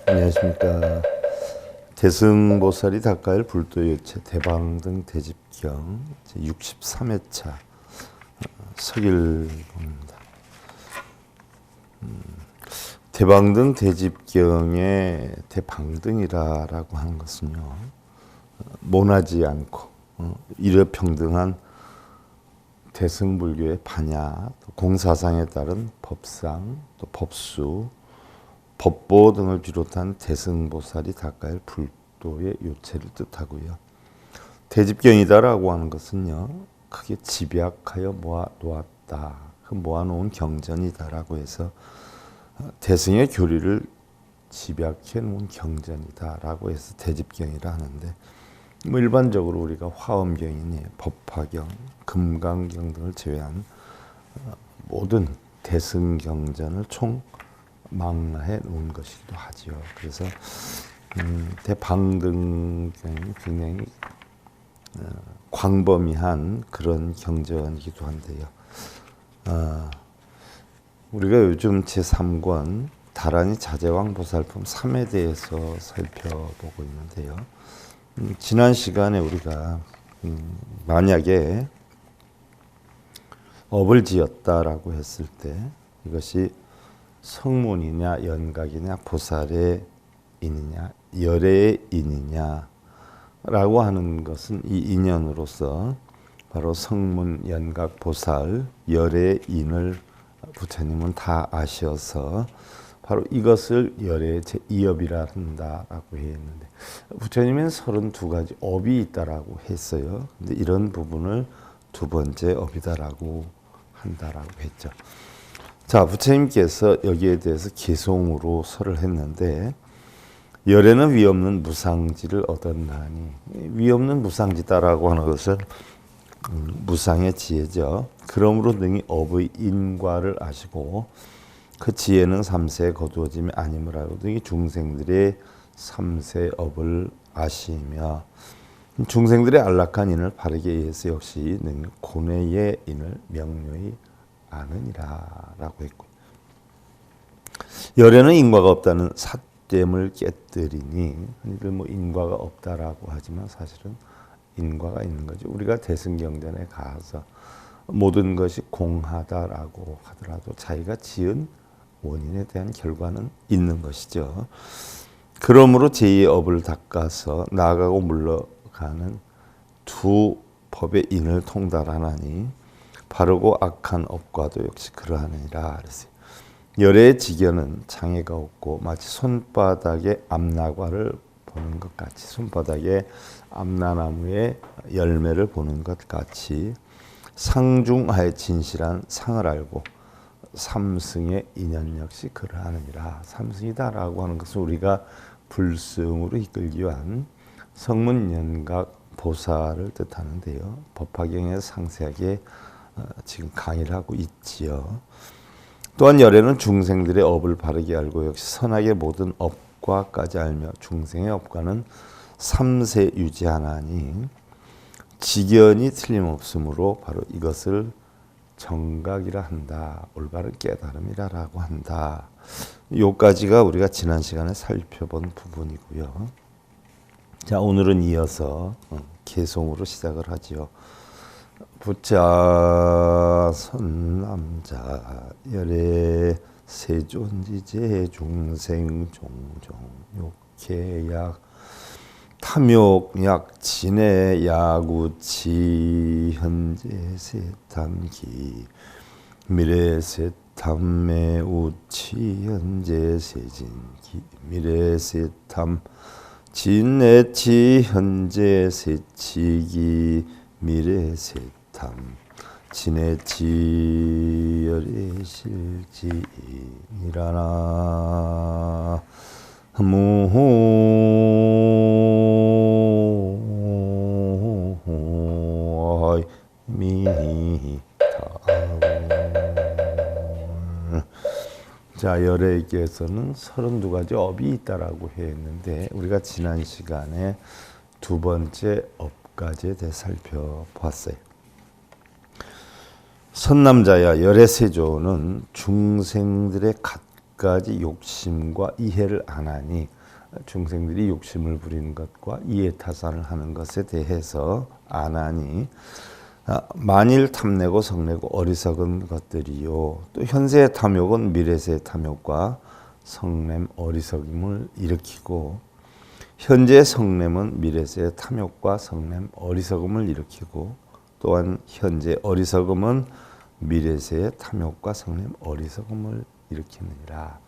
안녕하십니까. 대승보살이 닦아야 할 불도요체 대방등 대집경 63회차 서길봉입니다. 대방등 대집경의 대방등이라고 하는 것은요, 모나지 않고 일회평등한 대승불교의 반야, 공사상에 따른 법상, 또 법수, 법보 등을 비롯한 대승보살이 닦아야 할 불도의 요체를 뜻하고요. 대집경이다라고 하는 것은요, 크게 집약하여 모아놓았다, 모아놓은 경전이다라고 해서 대승의 교리를 집약해 놓은 경전이다라고 해서 대집경이라 하는데, 일반적으로 우리가 화엄경이니 법화경, 금강경 등을 제외한 모든 대승경전을 총 망라해 놓은 것이기도 하죠. 그래서 대방등경이 굉장히 광범위한 그런 경전이기도 한데요. 우리가 요즘 제3권 다란이 자제왕 보살품 3에 대해서 살펴보고 있는데요. 지난 시간에 우리가 만약에 업을 지었다라고 했을 때 이것이 성문이냐 연각이냐 보살의 인이냐 열의 인이냐 라고 하는 것은 이 인연으로서 바로 성문, 연각, 보살, 열의 인을 부처님은 다 아셔서 바로 이것을 열의 제2업이라 한다라고 했는데, 부처님은 32가지 업이 있다라고 했어요. 근데 이런 부분을 두 번째 업이다라고 한다라고 했죠. 자, 부처님께서 여기에 대해서 개송으로 설을 했는데, 열에는 위 없는 무상지를 얻었나니, 위 없는 무상지다라고 하는 것은 무상의 지혜죠. 그러므로 능히 업의 인과를 아시고 그 지혜는 삼세에 거두어짐이 아님을 알고 등이 중생들의 삼세 업을 아시며 중생들의 안락한 인을 바르게 이해해서 역시 능히 고뇌의 인을 명료히 아느니라 라고 했고, 열에는 인과가 없다는 삿됨을 깨뜨리니, 흔히들 인과가 없다라고 하지만 사실은 인과가 있는 거죠. 우리가 대승경전에 가서 모든 것이 공하다라고 하더라도 자기가 지은 원인에 대한 결과는 있는 것이죠. 그러므로 제2의 업을 닦아서 나아가고 물러가는 두 법의 인을 통달하나니 바르고 악한 업과도 역시 그러하니라 그랬어요. 열의 지견은 장애가 없고 마치 손바닥에 암나과를 보는 것 같이, 손바닥에 암나나무의 열매를 보는 것 같이 상중하에 진실한 상을 알고 삼승의 인연 역시 그러하느니라. 삼승이다라고 하는 것은 우리가 불승으로 이끌기 위한 성문, 연각, 보살을 뜻하는데요. 법화경에서 상세하게 지금 강의를 하고 있지요. 또한 열에는 중생들의 업을 바르게 알고 역시 선악의 모든 업과까지 알며 중생의 업과는 삼세 유지하나니 지견이 틀림없으므로 바로 이것을 정각이라 한다, 올바른 깨달음이라고 한다. 요까지가 우리가 지난 시간에 살펴본 부분이고요. 자, 오늘은 이어서 개송으로 시작을 하지요. 부자 선남자 열애 세존지제 중생 종종 욕해약 탐욕약 진해 야구치 현재 세탐기 미래 세탐매 우치 현재 세진기 미래 세탐 진해치 현재 세치기 미래 세탐 진해치 열의 실지이라나 자, 열애께서는 32가지 업이 있다라고 했는데, 우리가 지난 시간에 두 번째 업까지에 대해 살펴봤어요. 선남자야 열애세조는 중생들의 갖가지 욕심과 이해를 안 하니 중생들이 욕심을 부리는 것과 이해타산을 하는 것에 대해서 아나니 만일 탐내고 성내고 어리석은 것들이요 또 현세의 탐욕은 미래세의 탐욕과 성냄 어리석음을 일으키고 현재의 성냄은 미래세의 탐욕과 성냄 어리석음을 일으키고 또한 현재 어리석음은 미래세의 탐욕과 성냄 어리석음을 일으키느니라.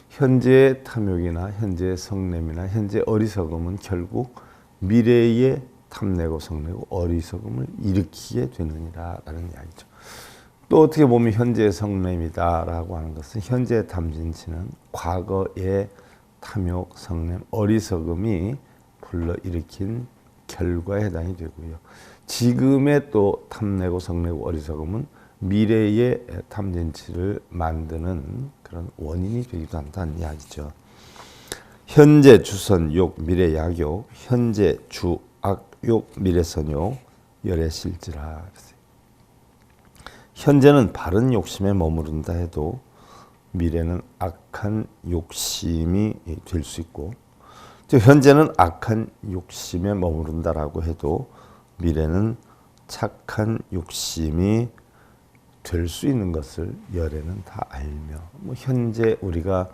현재의 탐욕이나 현재의 성냄이나 현재 어리석음은 결국 미래의 탐내고 성내고 어리석음을 일으키게 되느니라라는 이야기죠. 또 어떻게 보면 현재의 성냄이다라고 하는 것은 현재의 탐진치는 과거의 탐욕, 성냄, 어리석음이 불러일으킨 결과에 해당이 되고요. 지금의 또 탐내고 성내고 어리석음은 미래의 탐진치를 만드는 그런 원인이 되기도 한다는 이야기죠. 현재 주선욕, 미래 약욕, 현재 주악욕, 미래 선욕, 열애 실지라. 현재는 바른 욕심에 머무른다 해도 미래는 악한 욕심이 될 수 있고, 또 현재는 악한 욕심에 머무른다라고 해도 미래는 착한 욕심이 될 수 있는 것을 열애는 다 알며, 현재 우리가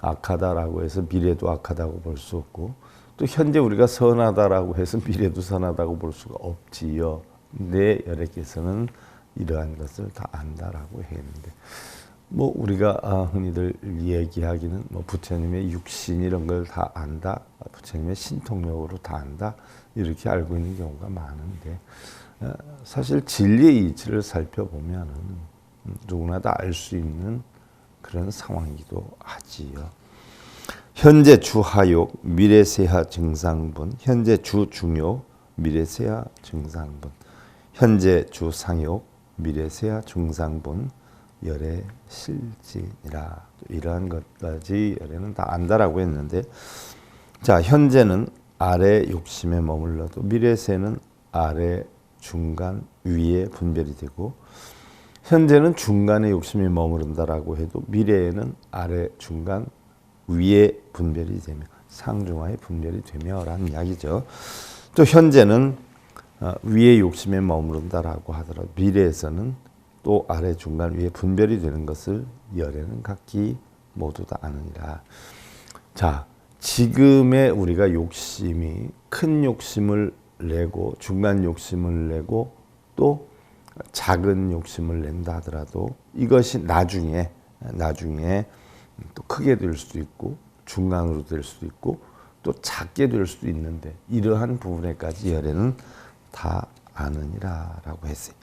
악하다라고 해서 미래도 악하다고 볼 수 없고, 또 현재 우리가 선하다라고 해서 미래도 선하다고 볼 수가 없지요. 내 열애께서는 이러한 것을 다 안다라고 했는데, 우리가 흔히들 얘기하기는 부처님의 육신 이런 걸 다 안다, 부처님의 신통력으로 다 안다 이렇게 알고 있는 경우가 많은데, 사실 진리의 이치를 살펴보면은 누구나 다 알 수 있는 그런 상황이기도 하지요. 현재 주하욕, 미래세하 증상분, 현재 주중욕, 미래세하 증상분, 현재 주상욕, 미래세하 증상분, 열애 실지니라. 이러한 것까지 열애는 다 안다라고 했는데, 자, 현재는 아래 욕심에 머물러도 미래세는 아래, 중간, 위에 분별이 되고, 현재는 중간에 욕심이 머무른다라고 해도 미래에는 아래, 중간, 위에 분별이 되며 상중하에 분별이 되며라는 이야기죠. 또 현재는 위에 욕심에 머무른다라고 하더라도 미래에서는 또 아래, 중간, 위에 분별이 되는 것을 열애는 각기 모두 다 아느니라. 자, 지금의 우리가 욕심이 큰 욕심을 내고 중간 욕심을 내고 또 작은 욕심을 낸다 하더라도 이것이 나중에 또 크게 될 수도 있고 중간으로 될 수도 있고 또 작게 될 수도 있는데, 이러한 부분에까지 열애는 다 아느니라라고 했어요.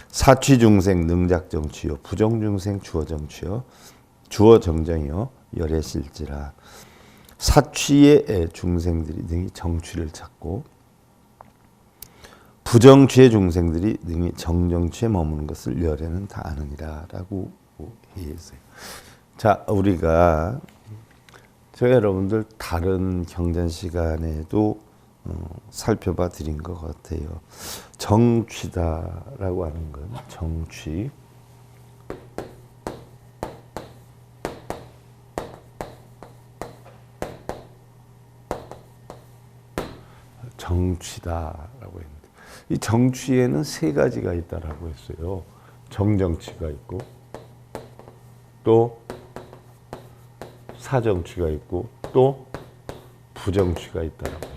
사취중생 능작정취요, 부정중생 주어정취요, 주어정정이요, 열애실지라. 사취의 중생들이 능히 정취를 찾고 부정취의 중생들이 능히 정정취에 머무는 것을 열애는 다 아느니라라고 했어요. 자, 우리가 저희 여러분들 다른 경전 시간에도 살펴봐 드린 것 같아요. 정취다라고 하는 건 정취. 정취다라고 했는데, 이 정취에는 세 가지가 있다라고 했어요. 정정취가 있고 또 사정취가 있고 또 부정취가 있다라고 했어요.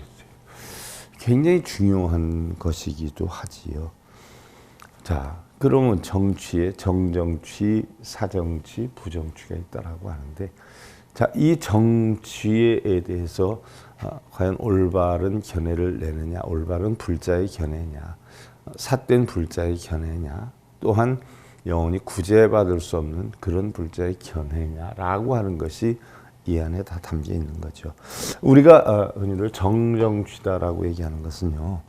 굉장히 중요한 것이기도 하지요. 자, 그러면 정취에 정정취, 사정취, 부정취가 있다라고 하는데, 자, 이 정취에 대해서 과연 올바른 견해를 내느냐, 올바른 불자의 견해냐, 삿된 불자의 견해냐, 또한 영원히 구제받을 수 없는 그런 불자의 견해냐라고 하는 것이 이 안에 다 담겨 있는 거죠. 우리가 흔히들 정정취다라고 얘기하는 것은요,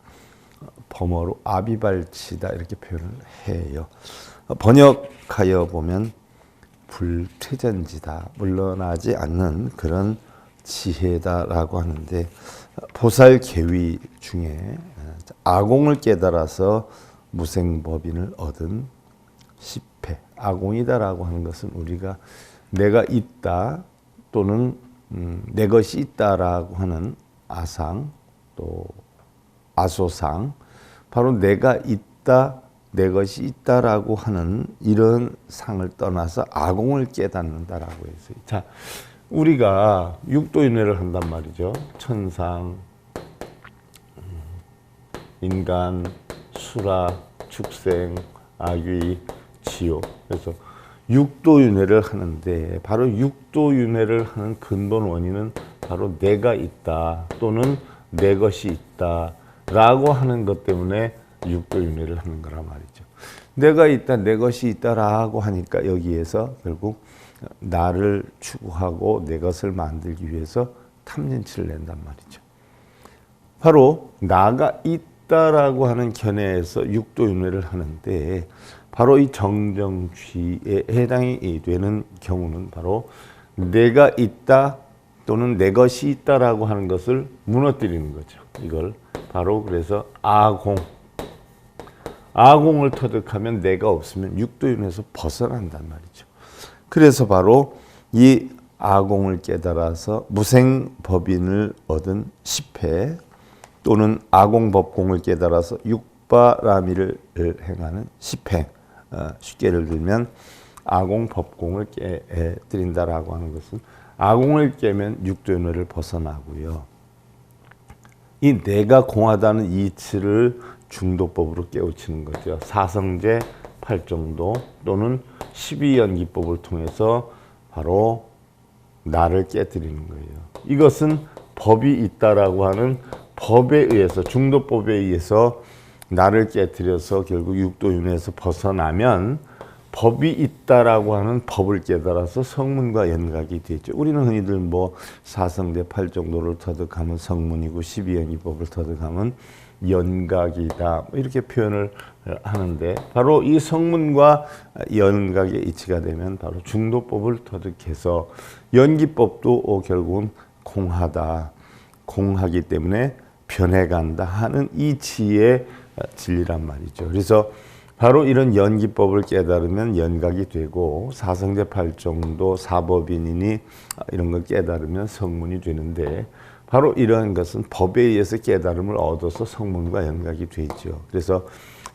범어로 아비발치다 이렇게 표현을 해요. 번역하여 보면 불퇴전지다, 물러나지 않는 그런 지혜다라고 하는데, 보살계위 중에 아공을 깨달아서 무생법인을 얻은 십회, 아공이다라고 하는 것은 우리가 내가 있다 또는 내 것이 있다라고 하는 아상 또 아소상, 바로 내가 있다, 내 것이 있다라고 하는 이런 상을 떠나서 아공을 깨닫는다라고 했어요. 자, 우리가 육도윤회를 한단 말이죠. 천상, 인간, 수라, 축생, 아귀, 지옥. 그래서 육도윤회를 하는데 바로 육도윤회를 하는 근본 원인은 바로 내가 있다 또는 내 것이 있다라고 하는 것 때문에 육도윤회를 하는 거란 말이죠. 내가 있다, 내 것이 있다라고 하니까 여기에서 결국 나를 추구하고 내 것을 만들기 위해서 탐진치를 낸단 말이죠. 바로 나가 있다라고 하는 견해에서 육도윤회를 하는데 바로 이 정정취에 해당이 되는 경우는 바로 내가 있다 또는 내 것이 있다라고 하는 것을 무너뜨리는 거죠. 이걸 바로 그래서 아공을 터득하면 내가 없으면 육도윤회에서 벗어난단 말이죠. 그래서 바로 이 아공을 깨달아서 무생법인을 얻은 십회 또는 아공법공을 깨달아서 육바라밀을 행하는 십행, 쉽게 예를 들면 아공법공을 깨드린다라고 하는 것은 아공을 깨면 육도윤회를 벗어나고요. 이 내가 공하다는 이치를 중도법으로 깨우치는 거죠. 사성제 8정도 또는 12연기법을 통해서 바로 나를 깨뜨리는 거예요. 이것은 법이 있다라고 하는 법에 의해서 중도법에 의해서 나를 깨뜨려서 결국 육도윤회에서 벗어나면 법이 있다라고 하는 법을 깨달아서 성문과 연각이 되죠. 우리는 흔히들 뭐 사성제 8정도를 터득하면 성문이고 12연기법을 터득하면 연각이다 이렇게 표현을 하는데 바로 이 성문과 연각의 이치가 되면 바로 중도법을 터득해서 연기법도 결국은 공하기 때문에 변해간다 하는 이치의 진리란 말이죠. 그래서 바로 이런 연기법을 깨달으면 연각이 되고 사성제 8정도 사법인이니 이런 걸 깨달으면 성문이 되는데 바로 이러한 것은 법에 의해서 깨달음을 얻어서 성문과 연각이 되죠. 그래서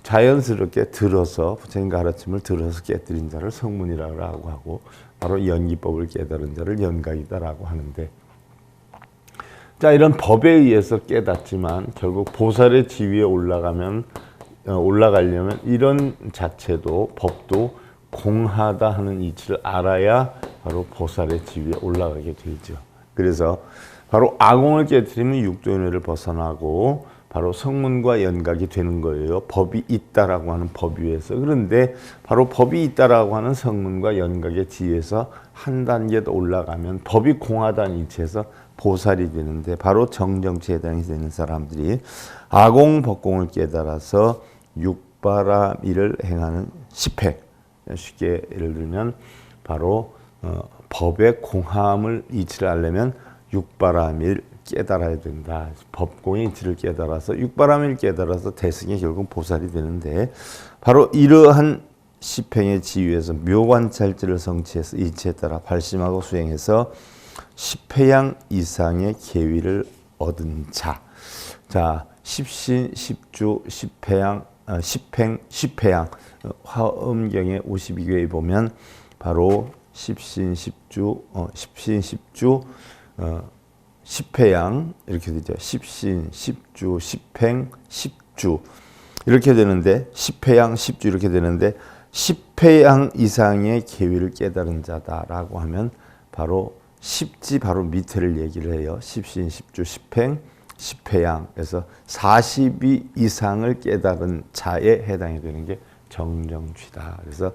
자연스럽게 들어서 부처님 가르침을 들어서 깨뜨린 자를 성문이라고 하고 바로 연기법을 깨달은 자를 연각이다라고 하는데 자 이런 법에 의해서 깨닫지만 결국 보살의 지위에 올라가려면 이런 자체도 법도 공하다 하는 이치를 알아야 바로 보살의 지위에 올라가게 되죠. 그래서 바로 아공을 깨뜨리면 육도윤회를 벗어나고 바로 성문과 연각이 되는 거예요. 법이 있다라고 하는 법 위에서. 그런데 바로 법이 있다라고 하는 성문과 연각의 지위에서 한 단계 더 올라가면 법이 공하다는 이치에서 보살이 되는데 바로 정정취에 해당이 되는 사람들이 아공법공을 깨달아서 육바라밀을 행하는 십회, 쉽게 예를 들면 바로 법의 공함을 이치를 알려면 육바라밀 깨달아야 된다. 법공의 이치를 깨달아서 육바라밀 깨달아서 대승이 결국 보살이 되는데 바로 이러한 십행의 지위에서 묘관찰지를 성취해서 이치에 따라 발심하고 수행해서 십회양 이상의 계위를 얻은 자. 자, 십신, 십주, 십회양, 십행, 십회양 화엄경의 52교에 보면 바로 십신, 십주, 십회양 이렇게 되죠. 십신, 십주, 십행, 십주 이렇게 되는데 십회양, 십주 이렇게 되는데 십회양 이상의 계위를 깨달은 자다라고 하면 바로 십지 바로 밑에를 얘기를 해요. 십신, 십주, 십행, 십회양. 그래서 40위 이상을 깨달은 자에 해당이 되는 게 정정취다. 그래서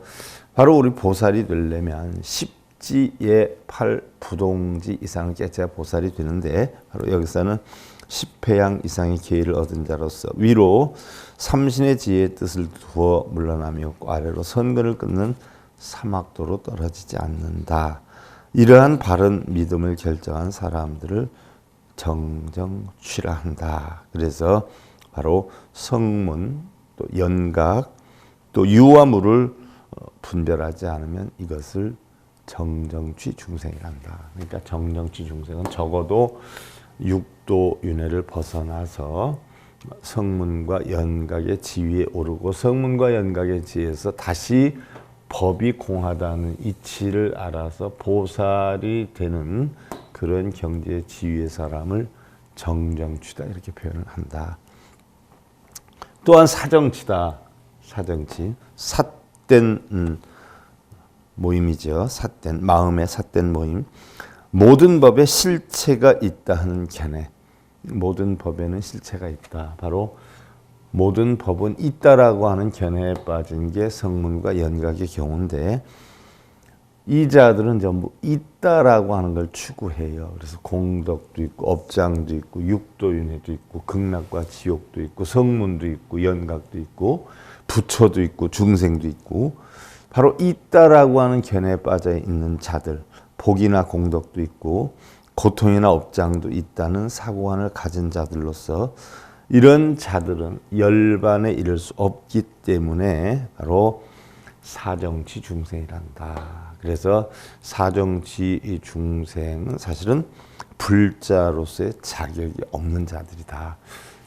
바로 우리 보살이 되려면 십지의 8부동지 이상을 깨쳐야 보살이 되는데 바로 여기서는 십회양 이상의 계위를 얻은 자로서 위로 삼신의 지혜의 뜻을 두어 물러나며 아래로 선근을 끊는 사막도로 떨어지지 않는다. 이러한 바른 믿음을 결정한 사람들을 정정취라 한다. 그래서 바로 성문, 또 연각, 또 유와 무를 분별하지 않으면 이것을 정정취 중생이란다. 그러니까 정정취 중생은 적어도 육도윤회를 벗어나서 성문과 연각의 지위에 오르고 성문과 연각의 지위에서 다시 법이 공하다는 이치를 알아서 보살이 되는 그런 경지의 지위의 사람을 정정취다 이렇게 표현을 한다. 또한 사정취다. 사정취. 삿된 모임이죠. 삿된 마음의 삿된 모임. 모든 법에 실체가 있다 하는 견해. 모든 법에는 실체가 있다. 바로 모든 법은 있다라고 하는 견해에 빠진 게 성문과 연각의 경우인데 이 자들은 전부 있다라고 하는 걸 추구해요. 그래서 공덕도 있고 업장도 있고 육도윤회도 있고 극락과 지옥도 있고 성문도 있고 연각도 있고 부처도 있고 중생도 있고 바로 있다라고 하는 견해에 빠져 있는 자들, 복이나 공덕도 있고 고통이나 업장도 있다는 사고관을 가진 자들로서 이런 자들은 열반에 이를 수 없기 때문에 바로 사정취 중생이란다. 그래서 사정취 중생은 사실은 불자로서의 자격이 없는 자들이다.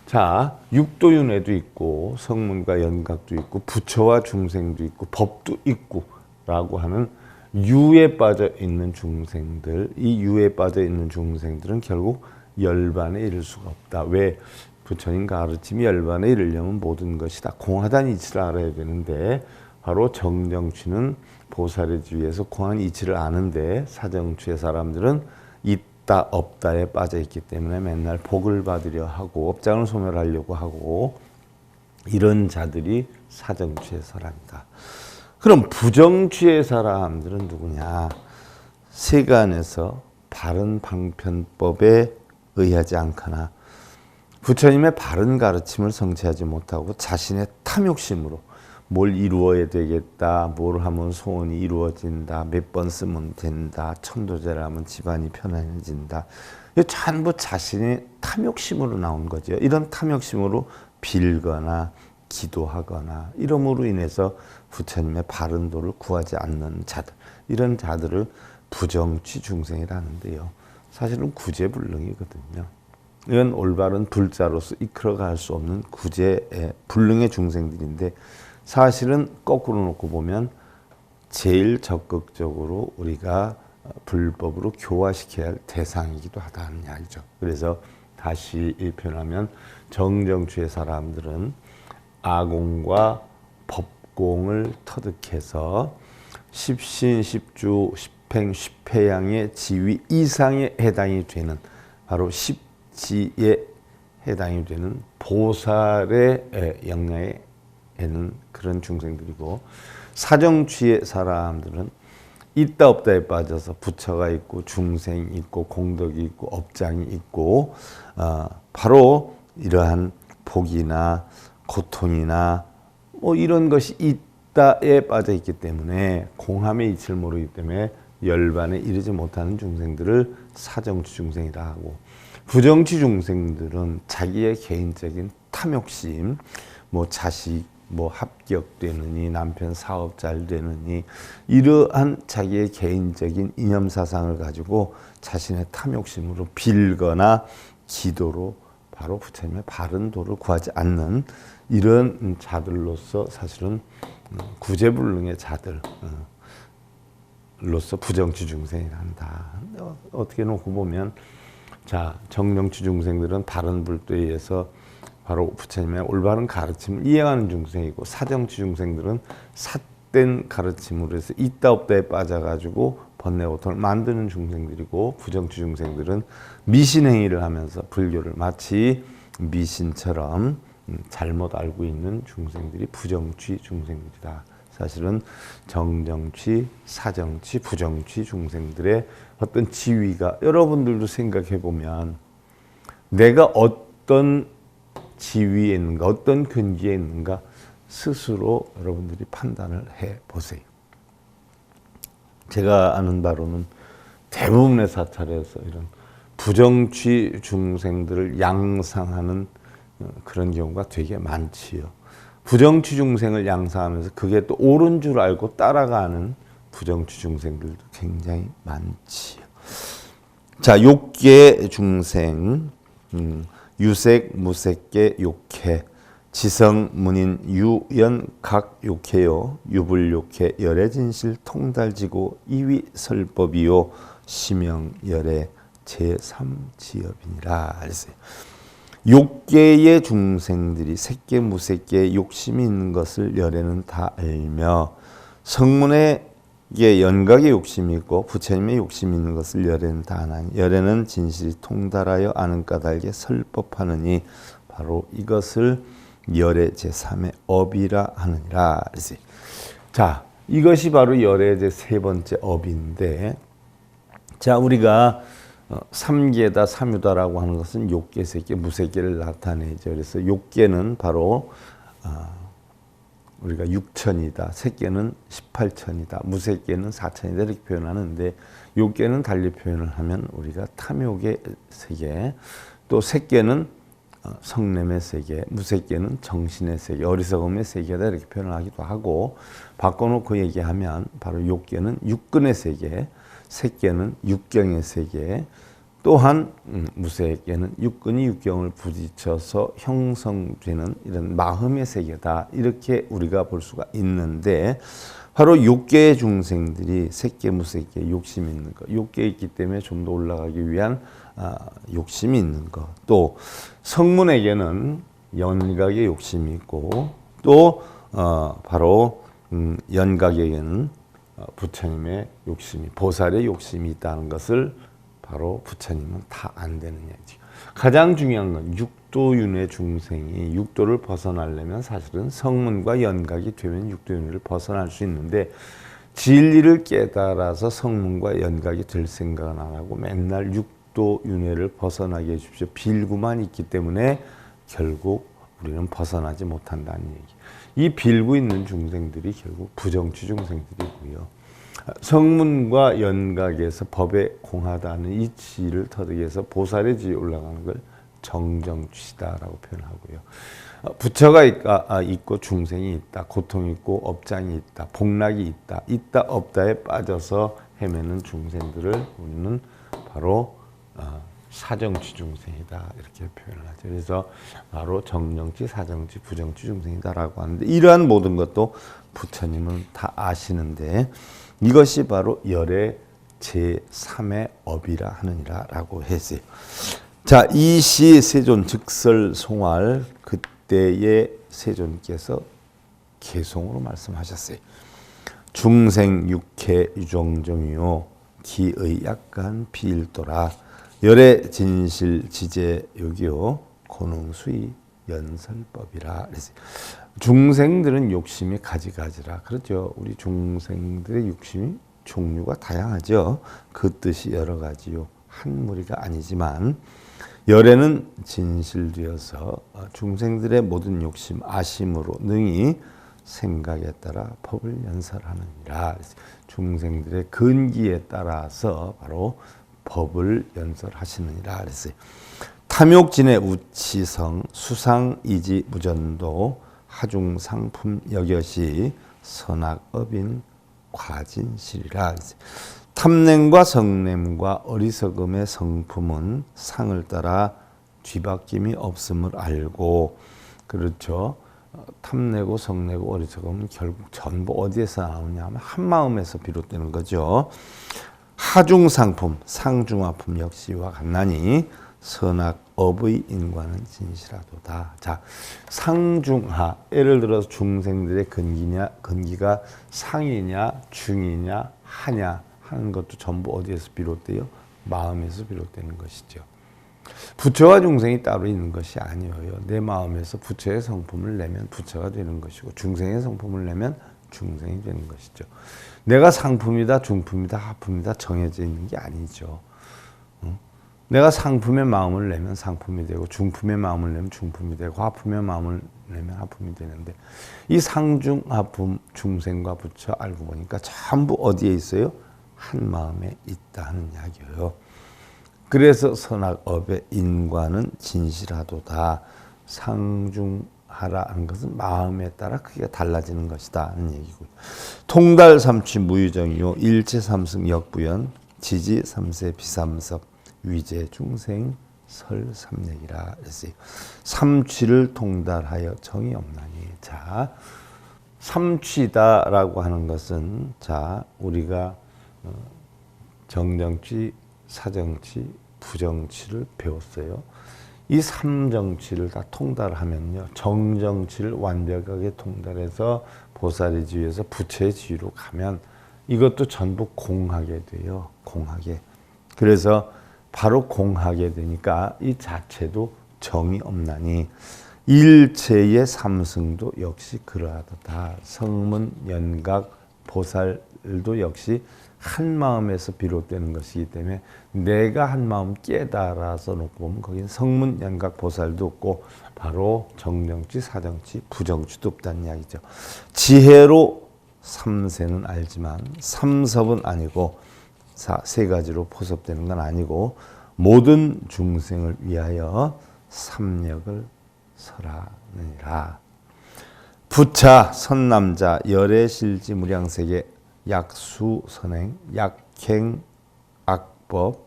자, 육도윤회도 있고 성문과 연각도 있고 부처와 중생도 있고 법도 있고 라고 하는 유에 빠져 있는 중생들, 이 유에 빠져 있는 중생들은 결국 열반에 이를 수가 없다. 왜? 부처님 가르침이 열반에 이르려면 모든 것이 다 공하다는 이치를 알아야 되는데 바로 정정취는 보살의 지위에서 공한 이치를 아는데 사정취의 사람들은 있다 없다에 빠져 있기 때문에 맨날 복을 받으려 하고 업장을 소멸하려고 하고 이런 자들이 사정취의 사람이다. 그럼 부정취의 사람들은 누구냐? 세간에서 바른 방편법에 의하지 않거나 부처님의 바른 가르침을 성취하지 못하고 자신의 탐욕심으로 뭘 이루어야 되겠다, 뭘 하면 소원이 이루어진다, 몇 번 쓰면 된다, 천도제를 하면 집안이 편안해진다. 이게 전부 자신의 탐욕심으로 나온 거죠. 이런 탐욕심으로 빌거나 기도하거나 이러므로 인해서 부처님의 바른 도를 구하지 않는 자들, 이런 자들을 부정취 중생이라는데요. 사실은 구제불능이거든요. 이건 올바른 불자로서 이끌어갈 수 없는 구제의 불능의 중생들인데 사실은 거꾸로 놓고 보면 제일 적극적으로 우리가 불법으로 교화시켜야 할 대상이기도 하다는 이야기죠. 그래서 다시 표현하면 정정취의 사람들은 아공과 법공을 터득해서 십신, 십주, 십행, 십회양의 지위 이상에 해당이 되는 바로 십지에 해당이 되는 보살의 영향에 있는 그런 중생들이고 사정취의 사람들은 있다 없다에 빠져서 부처가 있고 중생이 있고 공덕이 있고 업장이 있고 바로 이러한 복이나 고통이나 뭐 이런 것이 있다에 빠져 있기 때문에 공함의 이치를 모르기 때문에 열반에 이르지 못하는 중생들을 사정취 중생이라 하고 부정취 중생들은 자기의 개인적인 탐욕심, 뭐 자식 뭐 합격되느니 남편 사업 잘 되느니 이러한 자기의 개인적인 이념 사상을 가지고 자신의 탐욕심으로 빌거나 기도로 바로 부처님의 바른 도를 구하지 않는 이런 자들로서 사실은 구제불능의 자들로서 부정취 중생이란다. 어떻게 놓고 보면 자 정정취 중생들은 바른 불도에 의해서 바로 부처님의 올바른 가르침을 이행하는 중생이고 사정취 중생들은 삿된 가르침으로 해서 있다 없다에 빠져가지고 번뇌고통을 만드는 중생들이고 부정취 중생들은 미신행위를 하면서 불교를 마치 미신처럼 잘못 알고 있는 중생들이 부정취 중생들이다. 사실은 정정취, 사정취, 부정취 중생들의 어떤 지위가 여러분들도 생각해 보면 내가 어떤 지위에 있는가 어떤 근기에 있는가 스스로 여러분들이 판단을 해 보세요. 제가 아는 바로는 대부분의 사찰에서 이런 부정취 중생들을 양상하는 그런 경우가 되게 많지요. 부정취 중생을 양상하면서 그게 또 옳은 줄 알고 따라가는 부정취 중생들도 굉장히 많지요. 자, 욕계 중생, 유색, 무색계 욕해, 지성, 문인, 유연, 각 욕해요. 유불 욕해, 열애, 진실, 통달지고, 이위, 설법이요. 시명, 열애, 제3지업이니라 그랬어요. 욕계의 중생들이 색계, 무색계에 욕심이 있는 것을 열애는 다 알며 성문에 연각의 욕심이 있고 부처님의 욕심이 있는 것을 열애는 다 아나니 열애는 진실이 통달하여 아는 까닭에 설법하느니 바로 이것을 열애 제3의 업이라 하느니라. 자, 이것이 바로 열애 제3 번째 업인데, 자, 우리가 삼계다 삼유다라고 하는 것은 욕계, 색계, 무색계를 나타내죠. 그래서 욕계는 바로 우리가 6천이다, 색계는 18천이다, 무색계는 4천이다 이렇게 표현하는데, 욕계는 달리 표현을 하면 우리가 탐욕의 세계, 또 색계는 성냄의 세계, 무색계는 정신의 세계, 어리석음의 세계다 이렇게 표현을 하기도 하고, 바꿔놓고 얘기하면 바로 욕계는 육근의 세계, 색계는 육경의 세계, 또한 무색계는 육근이 육경을 부딪혀서 형성되는 이런 마음의 세계다 이렇게 우리가 볼 수가 있는데, 바로 욕계의 중생들이 색계, 무색계 욕심이 있는 것, 욕계에 있기 때문에 좀 더 올라가기 위한 욕심이 있는 것, 또 성문에게는 연각의 욕심이 있고, 또 바로 연각에게는 부처님의 욕심이, 보살의 욕심이 있다는 것을 바로 부처님은 다 안 되는 얘기죠. 가장 중요한 건 육도윤회 중생이 육도를 벗어나려면 사실은 성문과 연각이 되면 육도윤회를 벗어날 수 있는데, 진리를 깨달아서 성문과 연각이 될 생각은 안 하고 맨날 육도윤회를 벗어나게 해주십시오. 빌구만 있기 때문에 결국 우리는 벗어나지 못한다는 얘기. 이 빌고 있는 중생들이 결국 부정취 중생들이고요. 성문과 연각에서 법에 공하다는 이 지를 터득 해서 보살의 지에 올라가는 걸 정정취시다라고 표현하고요. 부처가 있고 중생이 있다, 고통이 있고 업장이 있다, 복락이 있다, 있다 없다에 빠져서 헤매는 중생들을 우리는 바로 사정취 중생이다 이렇게 표현을 하죠. 그래서 바로 정정취, 사정취, 부정취 중생이다라고 하는데, 이러한 모든 것도 부처님은 다 아시는데 이것이 바로 열애 제3의 업이라 하느니라 라고 했어요. 자, 이 시 세존 즉설 송활, 그때의 세존께서 개송으로 말씀하셨어요. 중생 육해 유정정이요 기의 약간 비일도라 열애 진실 지제 여기요 고능수의 연설법이라 그랬어요. 중생들은 욕심이 가지가지라 그렇죠. 우리 중생들의 욕심이 종류가 다양하죠. 그 뜻이 여러 가지요. 한 무리가 아니지만 열애는 진실되어서 중생들의 모든 욕심 아심으로 능히 생각에 따라 법을 연설하느니라. 중생들의 근기에 따라서 바로 법을 연설하시느니라 그랬어요. 탐욕진의 우치성 수상이지 무전도 하중상품 여겨시 선악업인 과진실이라. 탐냄과 성냄과 어리석음의 성품은 상을 따라 뒤바뀜이 없음을 알고, 그렇죠. 탐내고 성내고 어리석음은 결국 전부 어디에서 나오냐 하면 한마음에서 비롯되는 거죠. 하중상품 상중하품 역시와 같나니 선악업의 인과는 진실하도다. 자, 상중하, 예를 들어서 중생들의 근기가 상이냐 중이냐 하냐 하는 것도 전부 어디에서 비롯돼요? 마음에서 비롯되는 것이죠. 부처와 중생이 따로 있는 것이 아니에요. 내 마음에서 부처의 성품을 내면 부처가 되는 것이고, 중생의 성품을 내면 중생이 되는 것이죠. 내가 상품이다, 중품이다, 하품이다 정해져 있는 게 아니죠. 내가 상품의 마음을 내면 상품이 되고, 중품의 마음을 내면 중품이 되고, 하품의 마음을 내면 하품이 되는데, 이 상중 하품 중생과 부처 알고 보니까 전부 어디에 있어요? 한 마음에 있다 하는 이야기예요. 그래서 선악업의 인과는 진실하도다. 상중 하라 하는 것은 마음에 따라 크게 달라지는 것이다 하는 얘기고요. 통달 삼취 무유정이요 일체 삼승 역부연 지지 삼세 비삼섭 위제 중생 설 삼맥이라 그랬어요. 삼취를 통달하여 정이 없나니. 자, 삼취다라고 하는 것은 자 우리가 정정취, 사정취, 부정취를 배웠어요. 이 삼정취를 다 통달하면요, 정정취를 완벽하게 통달해서 보살의 지위에서 부처의 지위로 가면 이것도 전부 공하게 돼요. 공하게. 그래서 바로 공하게 되니까 이 자체도 정이 없나니 일체의 삼승도 역시 그러하도다. 성문, 연각, 보살도 역시 한 마음에서 비롯되는 것이기 때문에 내가 한 마음 깨달아서 놓고 보면 거기는 성문, 연각, 보살도 없고 바로 정정취, 사정취, 부정취도 없다는 이야기죠. 지혜로 삼세는 알지만 삼섭은 아니고 세 가지로 포섭되는 건 아니고 모든 중생을 위하여 삼력을 설하느니라. 부차, 선남자, 열애실지 무량세계 약수 선행, 약행 악법,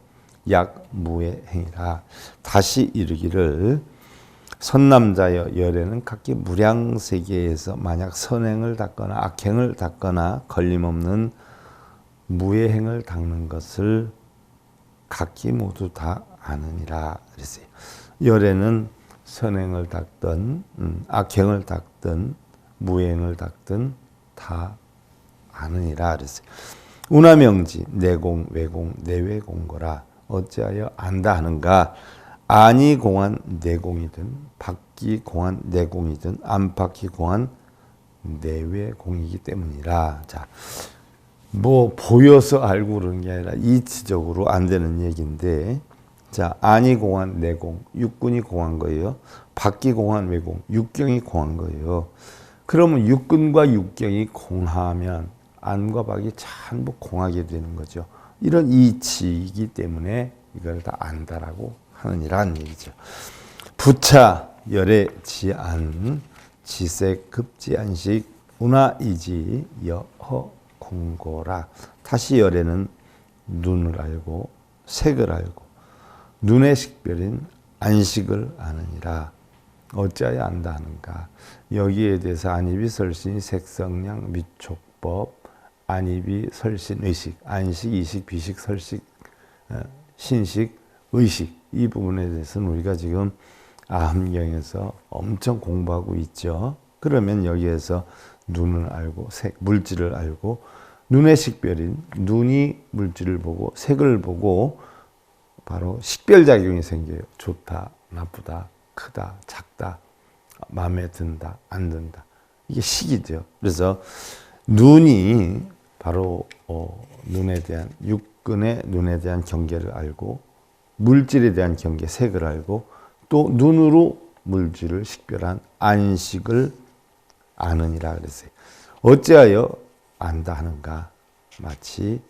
약무의 행이라. 다시 이르기를 선남자여 열애는 각기 무량세계에서 만약 선행을 닦거나 악행을 닦거나 걸림없는 무의 행을 닦는 것을 각기 모두 다 아느니라 그랬어요. 열애는 선행을 닦든 악행을 닦든 무행을 닦든 다 아느니라 그랬어요. 운하명지 내공 외공 내외공거라. 어찌하여 안다 하는가. 안이 공한 내공이든 밖이 공한 내공이든 안팎이 공한 내외공이기 때문이라. 자, 뭐 보여서 알고 그러는 게 아니라 이치적으로 안 되는 얘기인데, 자, 안이 공한 내공, 육군이 공한 거예요. 밖이 공한 외공, 육경이 공한 거예요. 그러면 육군과 육경이 공하면 안과 밖이 전부 공하게 되는 거죠. 이런 이치이기 때문에 이걸 다 안다라고 하느니라는 얘기죠. 부차 열애 지안 지색 급지안식 운하이지 여허 공고라. 다시 열애는 눈을 알고 색을 알고 눈의 식별인 안식을 아느니라. 어찌하여 안다 하는가. 여기에 대해서 안입이 설신 색성량 미촉법 안입이 설신 의식 안식 이식 비식 설식 신식 의식 이 부분에 대해서는 우리가 지금 아함경에서 엄청 공부하고 있죠. 그러면 여기에서 눈을 알고 색 물질을 알고 눈의 식별인 눈이 물질을 보고 색을 보고 바로 식별작용이 생겨요. 좋다, 나쁘다, 크다, 작다, 마음에 든다, 안 든다. 이게 식이죠. 그래서 눈이 바로 눈에 대한 육근의 눈에 대한 경계를 알고 물질에 대한 경계, 색을 알고 또 눈으로 물질을 식별한 안식을 아느니라 그랬어요. 어찌하여 안다 하는가. 마치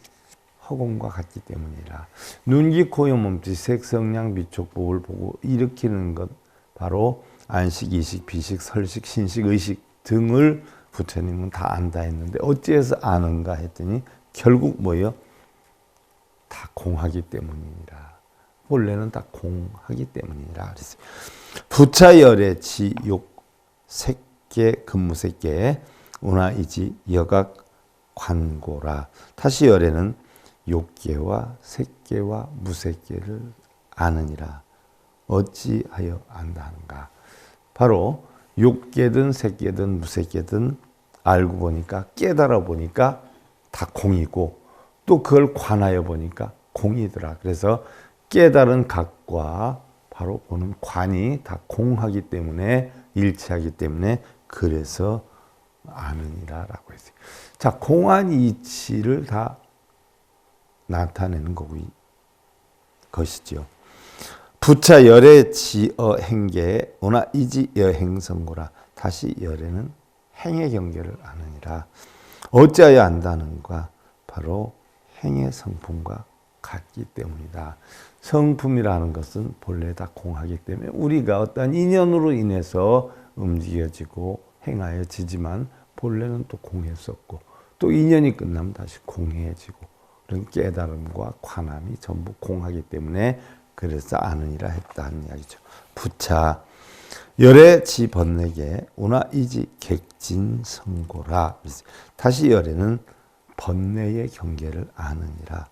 허공과 같기 때문이라. 눈기 코여 몸짓 색성량 미촉법을 보고 일으키는 것 바로 안식, 이식, 비식, 설식, 신식, 의식 등을 부처님은 다 안다 했는데 어찌해서 아는가 했더니 결국 뭐예요? 다 공하기 때문이니라. 본래는 다 공하기 때문이라 그랬어요. 부차열의 지욕 색계 근무색계 운하이지 여각 관고라. 다시 열에는 욕계와 색계와 무색계를 아느니라. 어찌하여 안다 하는가. 바로 욕계든 색계든 무색계든 알고 보니까 깨달아 보니까 다 공이고 또 그걸 관하여 보니까 공이더라. 그래서 깨달은 각과 바로 보는 관이 다 공하기 때문에 일치하기 때문에 그래서 아느니라라고 했어요. 자, 공한 이치를 다 나타내는 것이죠. 부차 열의 지어 행계 오나 이지 여행성고라. 다시 열에는 행의 경계를 아느니라. 어찌하여 안다는가. 바로 행의 성품과 같기 때문이다. 성품이라는 것은 본래 다 공하기 때문에 우리가 어떤 인연으로 인해서 움직여지고 행하여지지만 본래는 또 공했었고 또 인연이 끝나면 다시 공해지고 그런 깨달음과 관함이 전부 공하기 때문에 그래서 아느니라 했다는 이야기죠. 부차 열애 지 번뇌게 우나 이지 객진성고라. 다시 열애는 번뇌의 경계를 아느니라.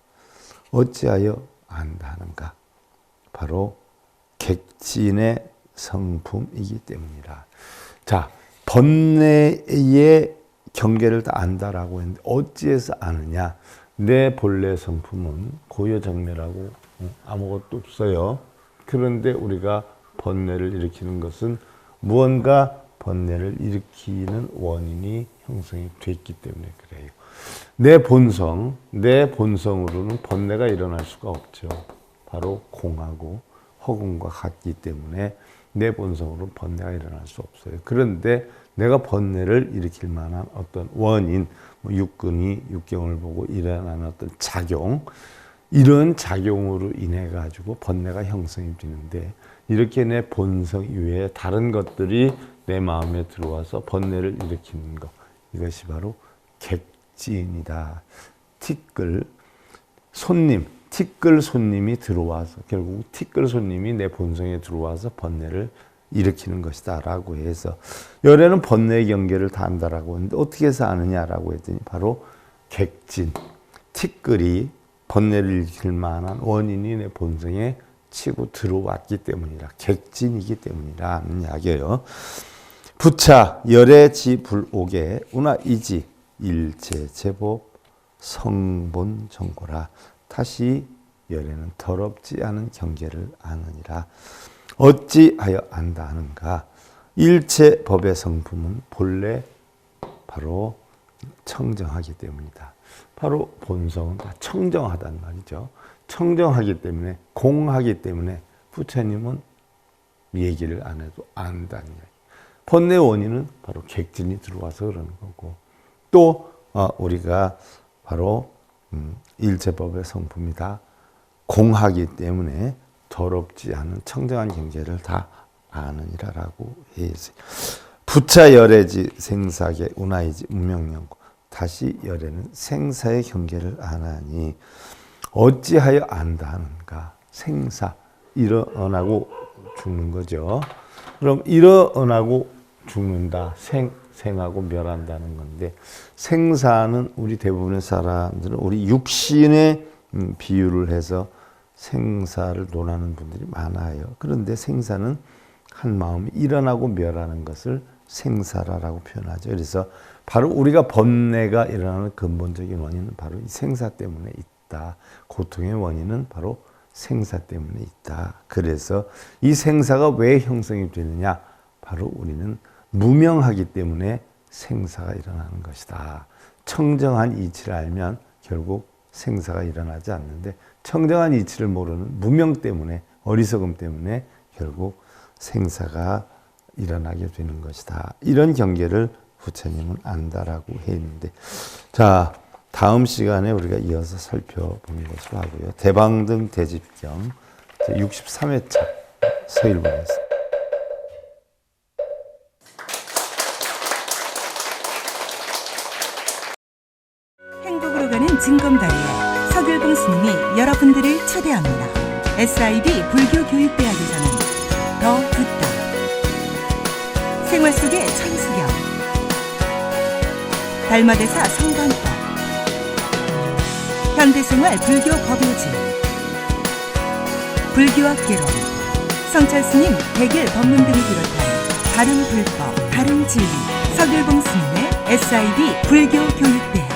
어찌하여 안다는가? 바로 객진의 성품이기 때문이라. 자, 번뇌의 경계를 다 안다라고 했는데 어찌해서 아느냐? 내 본래 성품은 고요정멸하고 아무것도 없어요. 그런데 우리가 번뇌를 일으키는 것은 무언가 번뇌를 일으키는 원인이 형성이 됐기 때문에 그래요. 내 본성으로는 번뇌가 일어날 수가 없죠. 바로 공하고 허공과 같기 때문에 내 본성으로는 번뇌가 일어날 수 없어요. 그런데 내가 번뇌를 일으킬 만한 어떤 원인, 육근이 육경을 보고 일어나는 어떤 작용, 이런 작용으로 인해 가지고 번뇌가 형성이 되는데 이렇게 내 본성 이외에 다른 것들이 내 마음에 들어와서 번뇌를 일으키는 것, 이것이 바로 객진이다. 티끌 손님이 들어와서 결국 티끌 손님이 내 본성에 들어와서 번뇌를 일으키는 것이다 라고 해서 열애는 번뇌의 경계를 다 안다라고 했는데 어떻게 해서 아느냐라고 했더니 바로 객진, 티끌이 번뇌를 일으킬 만한 원인이 내 본성에 치고 들어왔기 때문이라, 객진이기 때문이라 하는 이야기예요. 부차 열애 지 불옥에 우나 이지 일체 제법 성본 정고라. 다시 열애는 더럽지 않은 경계를 아느니라. 어찌하여 안다 하는가? 일체 법의 성품은 본래 바로 청정하기 때문이다. 바로 본성은 다 청정하단 말이죠. 청정하기 때문에, 공하기 때문에 부처님은 얘기를 안 해도 안다는 이야기. 번뇌 원인은 바로 객진이 들어와서 그러는 거고, 또 우리가 바로 일체법의 성품이다. 공하기 때문에 더럽지 않은 청정한 경계를 다 아느니라라고 해야지. 부차 열애지 생사계 운하이지 무명령고. 다시 열애는 생사의 경계를 아나니 어찌하여 안다 하는가? 생사, 일어나고 죽는 거죠. 그럼 일어나고 죽는다, 생하고 멸한다는 건데, 생사는 우리 대부분의 사람들은 우리 육신의 비유를 해서 생사를 논하는 분들이 많아요. 그런데 생사는 한 마음이 일어나고 멸하는 것을 생사라고 표현하죠. 그래서 바로 우리가 번뇌가 일어나는 근본적인 원인은 바로 이 생사 때문에 있다. 고통의 원인은 바로 생사 때문에 있다. 그래서 이 생사가 왜 형성이 되느냐? 바로 우리는 무명하기 때문에 생사가 일어나는 것이다. 청정한 이치를 알면 결국 생사가 일어나지 않는데, 청정한 이치를 모르는 무명 때문에, 어리석음 때문에 결국 생사가 일어나게 되는 것이다. 이런 경계를 부처님은 안다라고 했는데, 자, 다음 시간에 우리가 이어서 살펴보는 것으로 하고요. 대방등 대집경 제63회차 서일본에서. 행복으로 가는 진검다리에 서길봉 스님이 여러분들을 초대합니다. SIB 불교교육대학에서는 더 듣다, 생활 속의 천수경, 달마대사 성관법, 현대생활 불교 법요지, 불교학 개론, 성찰스님 백일 법문 등을 비롯한 다른 불법, 다른 진리, 서길봉 스님의 SIB 불교교육대학.